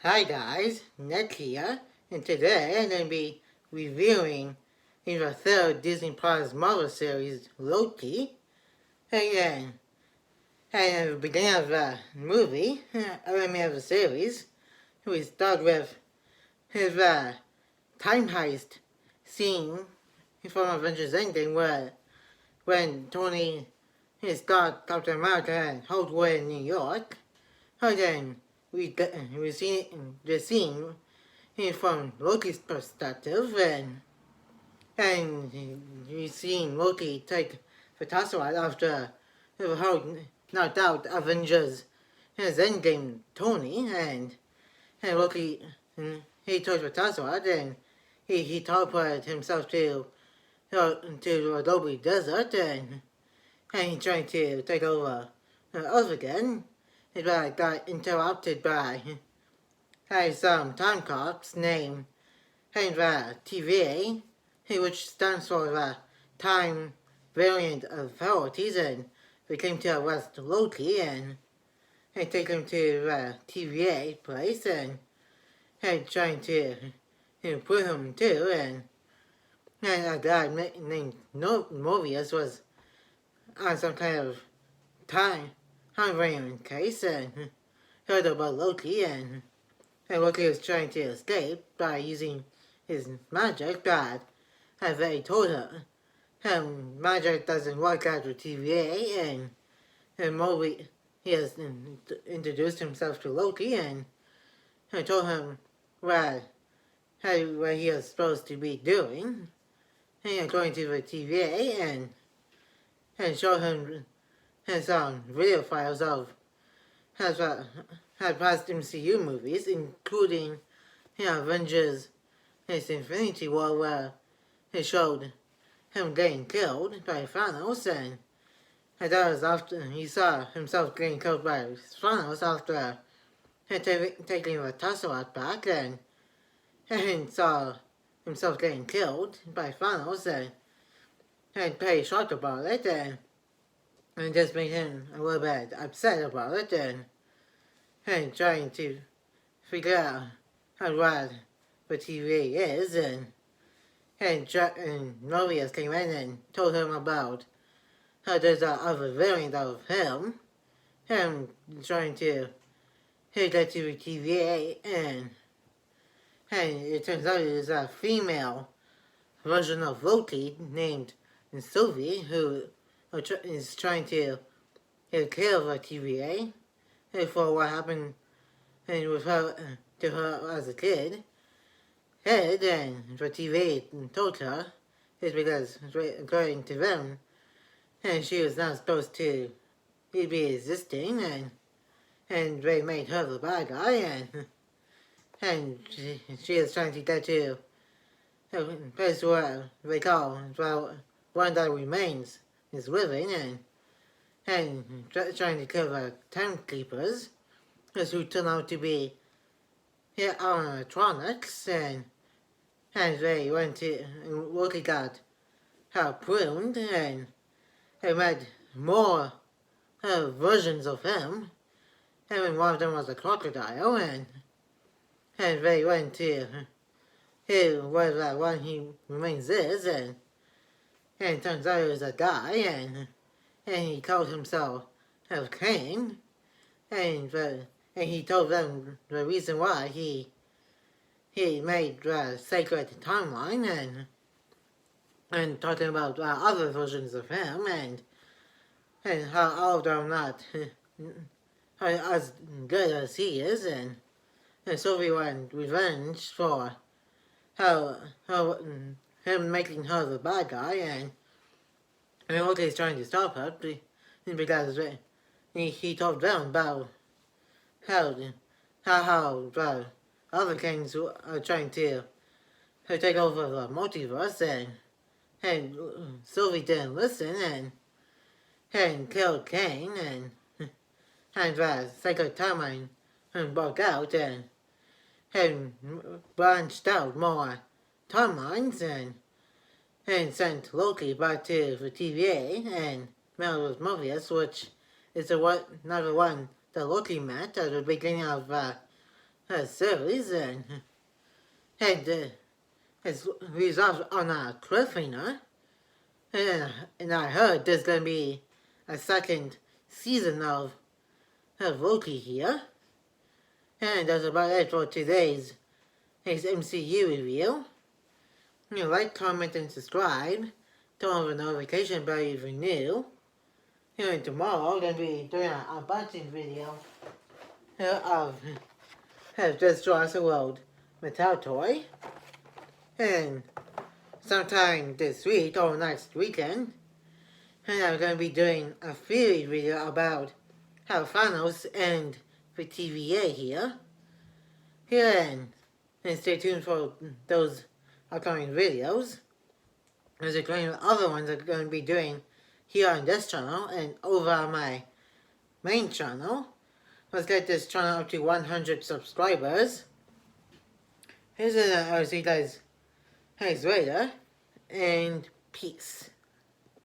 Hi guys, Nick here, and today I'm going to be reviewing the third Disney Plus Marvel series, Loki. And at the beginning of the movie, of the series, we start with his time heist scene from Avengers Endgame where when Tony starts Captain America and Hulk were in New York. And then we see the scene from Loki's perspective, and we seen Loki take the Tesseract after the Hulk knocked out Avengers his Endgame Tony, and Loki he took the Tesseract and he teleported himself to the Adobe Desert, and he tried to take over Earth again, but got interrupted by some time cops named the TVA, which stands for the Time Variant Authorities, and they came to arrest Loki and take him to the TVA place and trying to put him too, and a guy named Mobius was on some kind of time variant case and heard about Loki, and Loki was trying to escape by using his magic, but as they told her, magic doesn't work out with TVA, and Moby, he has introduced himself to Loki and told him what he was supposed to be doing, and going to the TVA, and show him some video files of past MCU movies, including Avengers Infinity War, where it showed him getting killed by Thanos, and that was after he saw himself getting killed by Thanos after taking the Tesseract back, and saw himself getting killed by Thanos, and pretty shocked about it, and just made him a little bit upset about it, and trying to figure out what the TVA is, and Mobius came in and told him about how there's other variant of him trying to get to the TVA, and it turns out there's a female version of Loki named Sylvie who is trying to kill the TVA for what happened with her to her as a kid. And the TVA told her is because, according to them, and she was not supposed to be existing, and they made her the bad guy, and she is trying to get to a place where they call one that remains is living, and trying to kill the timekeepers, who turn out to be animatronics, and they went to Loki got pruned, and they made more versions of him, and one of them was a crocodile, and they went to where that one he remains is, and it turns out he was a guy, and he called himself Kane, and he told them the reason why he made the sacred timeline, and talking about other versions of him, and how all of them are not as good as he is, and so we want revenge for how him making her the bad guy, and Loki's trying to stop her because he told them about how the other kings are trying to take over the multiverse, and Sylvie didn't listen, and killed Kane, and the sacred timeline broke out, and branched out more timelines, and sent Loki back to the TVA, and met with Mobius, which is not the one that Loki met at the beginning of series, and it's resolved on a cliffhanger. And I heard there's gonna be a second season of Loki here. And that's about it for today's MCU review. Like, comment, and subscribe. Turn on the notification bell if you're new. And tomorrow, I'm going to be doing an unboxing video of Just Jurassic World Metal Toy. And sometime this week or next weekend, and I'm going to be doing a theory video about how Thanos and the TVA here. And stay tuned for those upcoming videos. There's a couple of other ones I'm going to be doing here on this channel and over on my main channel. Let's get this channel up to 100 subscribers. I'll see you guys later, and peace.